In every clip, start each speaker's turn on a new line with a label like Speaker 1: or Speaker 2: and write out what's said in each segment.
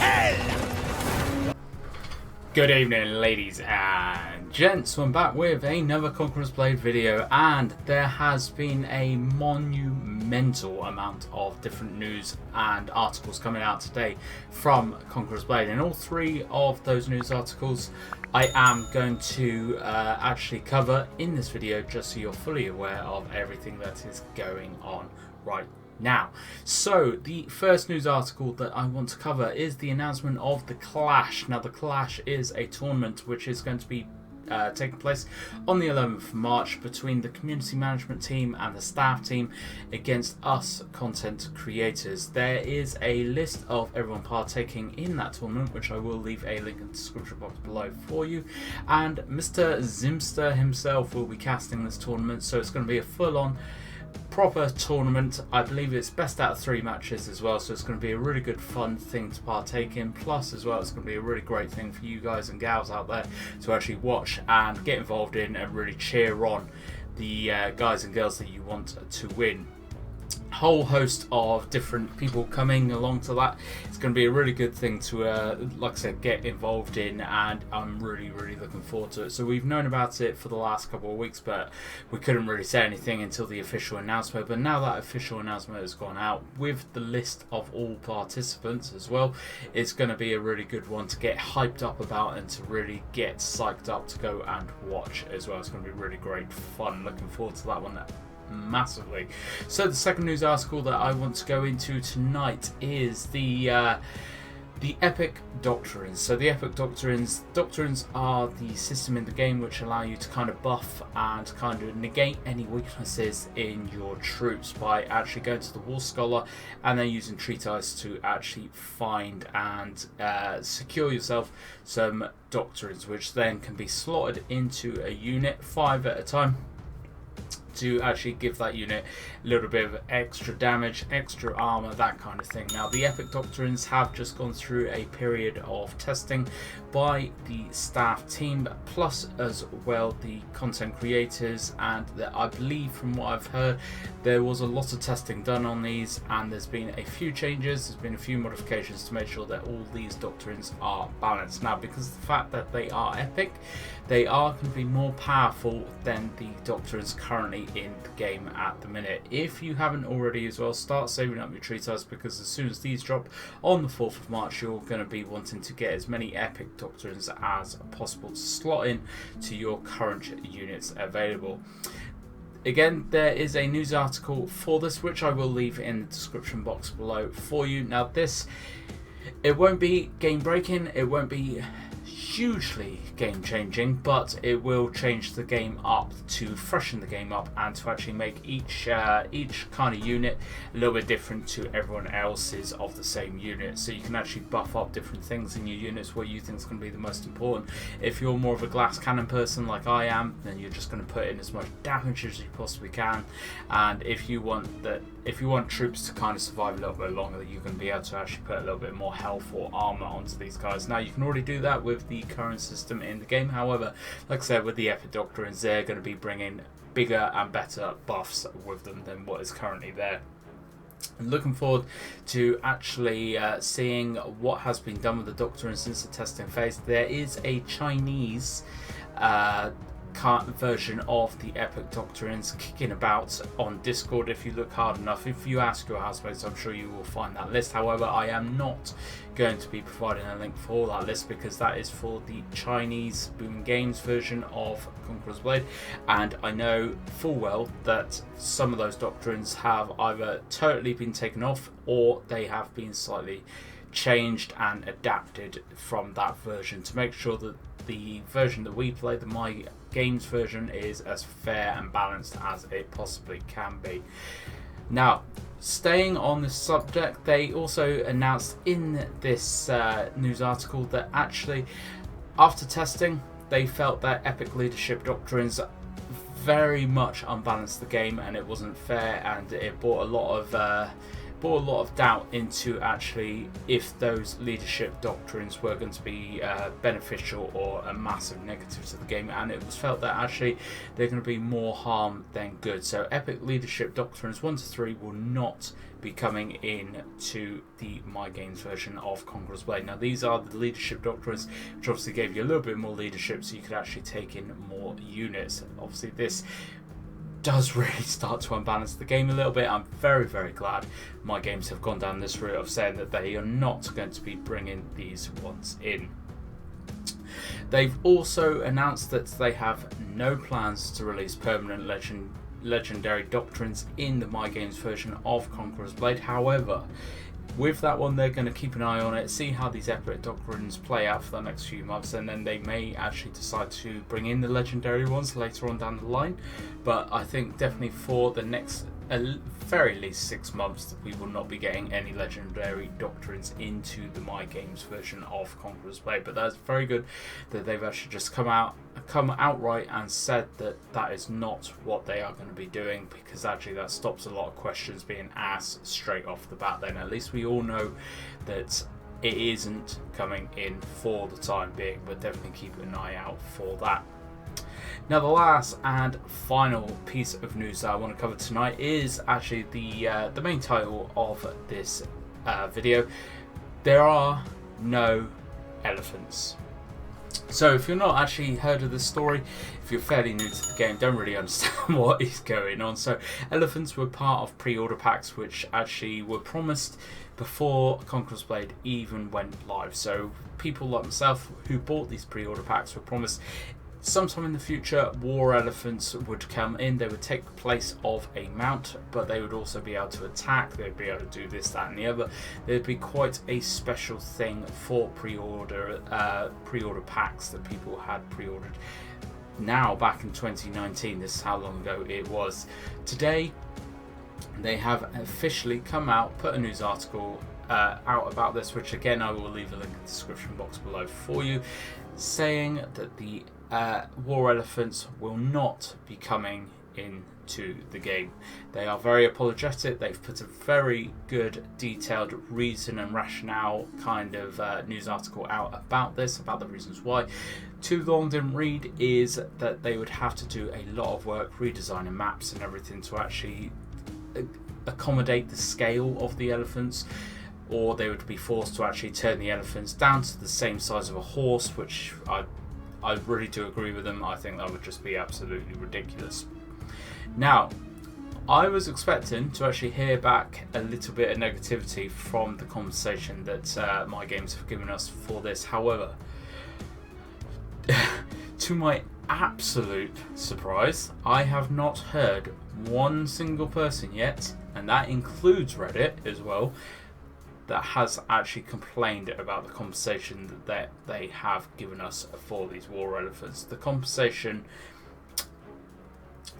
Speaker 1: hell! Good evening, ladies and gents. So I'm back with another Conquerors Blade video, and there has been a monumental amount of different news and articles coming out today from Conquerors Blade. And all three of those news articles I am going to actually cover in this video, just so you're fully aware of everything that is going on right now. So the first news article that I want to cover is the announcement of the Clash. Now the Clash is a tournament which is going to be taking place on the 11th of March between the community management team and the staff team against us content creators. There is a list of everyone partaking in that tournament, which I will leave a link in the description box below for you, and Mr. Zimster himself will be casting this tournament, so it's going to be a full-on proper tournament. I believe it's best out of 3 matches as well, so it's going to be a really good fun thing to partake in. Plus as well, it's going to be a really great thing for you guys and gals out there to actually watch and get involved in and really cheer on the guys and girls that you want to win. Whole host of different people coming along to that. It's going to be a really good thing to like I said, get involved in, and I'm really looking forward to it. So we've known about it for the last couple of weeks, but we couldn't really say anything until the official announcement. But now that official announcement has gone out with the list of all participants as well, it's going to be a really good one to get hyped up about and to really get psyched up to go and watch as well. It's going to be really great fun. Looking forward to that one massively. So the second news article that I want to go into tonight is the epic doctrines. So the epic doctrines are the system in the game which allow you to kind of buff and kind of negate any weaknesses in your troops by actually going to the War Scholar and then using treatise to actually find and secure yourself some doctrines, which then can be slotted into a unit, 5 at a time, to actually give that unit a little bit of extra damage, extra armor, that kind of thing. Now the epic doctrines have just gone through a period of testing by the staff team, plus as well the content creators, and I believe from what I've heard there was a lot of testing done on these, and there's been a few changes, there's been a few modifications to make sure that all these doctrines are balanced. Now because of the fact that they are epic, they are going to be more powerful than the doctrines currently in the game at the minute. If you haven't already as well, start saving up your treatise, because as soon as these drop on the 4th of March, you're going to be wanting to get as many epic doctrines as possible to slot in to your current units available. Again, there is a news article for this which I will leave in the description box below for you. Now this, it won't be game breaking, it won't be hugely game changing, but it will change the game up to freshen the game up and to actually make each kind of unit a little bit different to everyone else's of the same unit. So you can actually buff up different things in your units what you think is going to be the most important. If you're more of a glass cannon person like I am, then you're just going to put in as much damage as you possibly can, and if you want troops to kind of survive a little bit longer, you're going to be able to actually put a little bit more health or armor onto these guys. Now you can already do that with the current system in the game. However, like I said, with the epic doctrines, they're going to be bringing bigger and better buffs with them than what is currently there. I'm looking forward to actually seeing what has been done with the doctrines since the testing phase. There is a Chinese version of the epic doctrines kicking about on Discord. If you look hard enough, if you ask your housemates, I'm sure you will find that list. However, I am not going to be providing a link for that list, because that is for the Chinese Boom Games version of Conquerors Blade, and I know full well that some of those doctrines have either totally been taken off or they have been slightly changed and adapted from that version to make sure that the version that we play, the My Games version, is as fair and balanced as it possibly can be. Now, staying on this subject, they also announced in this news article that actually, after testing, they felt that epic leadership doctrines very much unbalanced the game, and it wasn't fair, and it brought a lot of brought a lot of doubt into actually if those leadership doctrines were going to be beneficial or a massive negative to the game, and it was felt that actually they're going to be more harm than good. So epic leadership doctrines 1 to 3 will not be coming in to the My Games version of Conquerors Blade. Now these are the leadership doctrines which obviously gave you a little bit more leadership so you could actually take in more units. Obviously this does really start to unbalance the game a little bit. I'm very, very glad My Games have gone down this route of saying that they are not going to be bringing these ones in. They've also announced that they have no plans to release permanent legendary doctrines in the My Games version of Conquerors Blade. However, with that one, they're going to keep an eye on it, see how these epic doctrines play out for the next few months, and then they may actually decide to bring in the legendary ones later on down the line. But I think definitely for the next very least 6 months that we will not be getting any legendary doctrines into the My Games version of Conquerors Blade. But that's very good that they've actually just come outright and said that that is not what they are going to be doing, because actually that stops a lot of questions being asked straight off the bat. Then at least we all know that it isn't coming in for the time being, but definitely keep an eye out for that. Now the last and final piece of news that I want to cover tonight is actually the main title of this video. There are no elephants. So if you're not actually heard of this story, if you're fairly new to the game, don't really understand what is going on. So elephants were part of pre-order packs which actually were promised before Conquerors Blade even went live. So people like myself who bought these pre-order packs were promised sometime in the future war elephants would come in. They would take the place of a mount, but they would also be able to attack. They'd be able to do this, that and the other. There'd be quite a special thing for pre-order packs that people had pre-ordered. Now back in 2019, this is how long ago it was. Today they have officially come out, put a news article out about this, which again I will leave a link in the description box below for you, saying that the war elephants will not be coming into the game. They are very apologetic. They've put a very good detailed reason and rationale kind of news article out about this, about the reasons why. Too long didn't read is that they would have to do a lot of work redesigning maps and everything to actually accommodate the scale of the elephants, or they would be forced to actually turn the elephants down to the same size of a horse, which I really do agree with them. I think that would just be absolutely ridiculous. Now, I was expecting to actually hear back a little bit of negativity from the conversation that My Games have given us for this. However, to my absolute surprise, I have not heard one single person yet, and that includes Reddit as well, that has actually complained about the compensation that they have given us for these war elephants. The compensation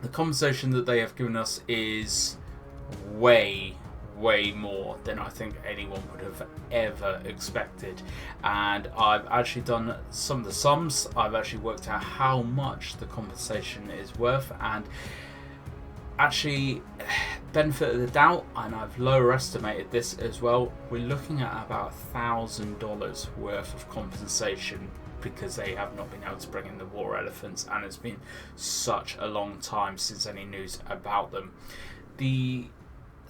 Speaker 1: that they have given us is way more than I think anyone would have ever expected. And I've actually done some of the sums. I've actually worked out how much the compensation is worth, and actually, benefit of the doubt, and I've lower estimated this as well, we're looking at about $1,000 worth of compensation, because they have not been able to bring in the war elephants, and it's been such a long time since any news about them. The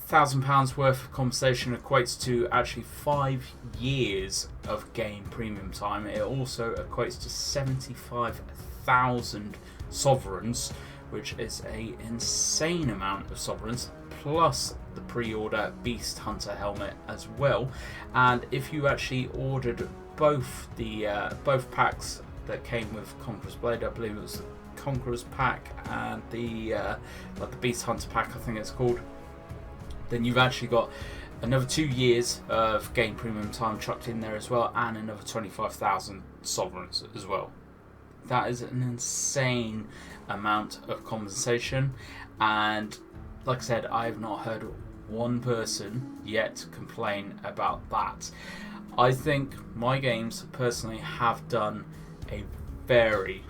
Speaker 1: £1,000 worth of compensation equates to actually 5 years of game premium time. It also equates to 75,000 sovereigns, which is an insane amount of sovereigns, plus the pre-order Beast Hunter helmet as well. And if you actually ordered both packs that came with Conquerors Blade, I believe it was the Conquerors pack and the Beast Hunter pack, I think it's called, then you've actually got another 2 years of game premium time chucked in there as well, and another 25,000 sovereigns as well. That is an insane amount of compensation, and like I said, I have not heard one person yet complain about that. I think My Games personally have done a very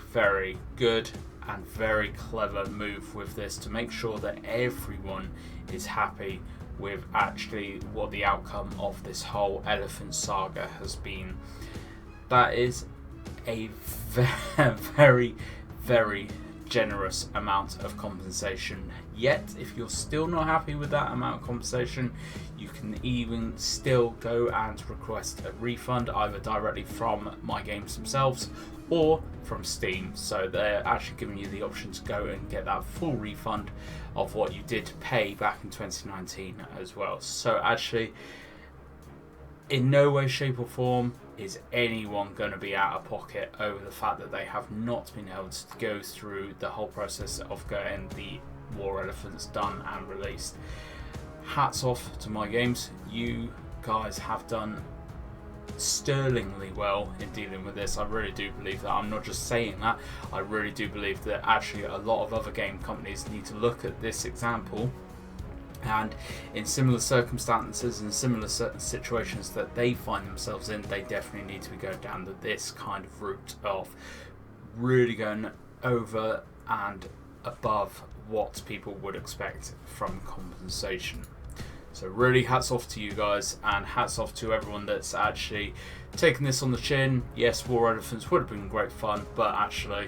Speaker 1: good and very clever move with this to make sure that everyone is happy with actually what the outcome of this whole elephant saga has been. That is a very, very generous amount of compensation. Yet, if you're still not happy with that amount of compensation, you can even still go and request a refund, either directly from My Games themselves or from Steam. So they're actually giving you the option to go and get that full refund of what you did pay back in 2019 as well. So actually, in no way, shape or form is anyone going to be out of pocket over the fact that they have not been able to go through the whole process of getting the War Elephants done and released. Hats off to My Games. You guys have done sterlingly well in dealing with this. I really do believe that. I'm not just saying that. I really do believe that actually a lot of other game companies need to look at this example, and in similar circumstances and similar situations that they find themselves in, they definitely need to be going down this kind of route of really going over and above what people would expect from compensation. So really hats off to you guys, and hats off to everyone that's actually taken this on the chin. Yes, War Elephants would have been great fun, but actually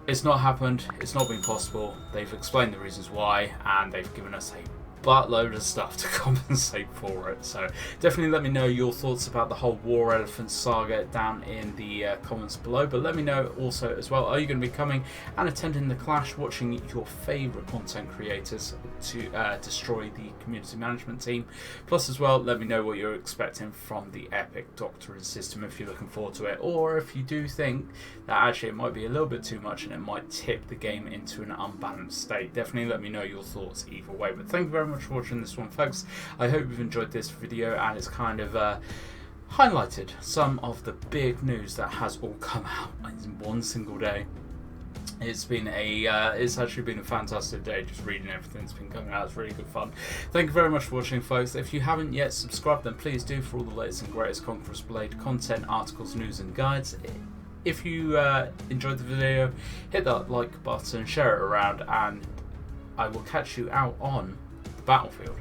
Speaker 1: it's not happened, it's not been possible. They've explained the reasons why, and they've given us a buttload of stuff to compensate for it. So definitely let me know your thoughts about the whole War Elephant saga down in the comments below. But let me know also as well, are you going to be coming and attending the Clash, watching your favourite content creators to destroy the community management team? Plus as well, let me know what you're expecting from the epic Doctrines system, if you're looking forward to it, or if you do think that actually it might be a little bit too much and it might tip the game into an unbalanced state. Definitely let me know your thoughts either way. But thank you very much for watching this one, folks. I hope you've enjoyed this video, and it's kind of highlighted some of the big news that has all come out in one single day. It's been it's actually been a fantastic day just reading everything that's been coming out. It's really good fun. Thank you very much for watching, folks. If you haven't yet subscribed, then please do, for all the latest and greatest Conquerors Blade content, articles, news and guides. If you enjoyed the video, hit that like button, share it around, and I will catch you out on the battlefield.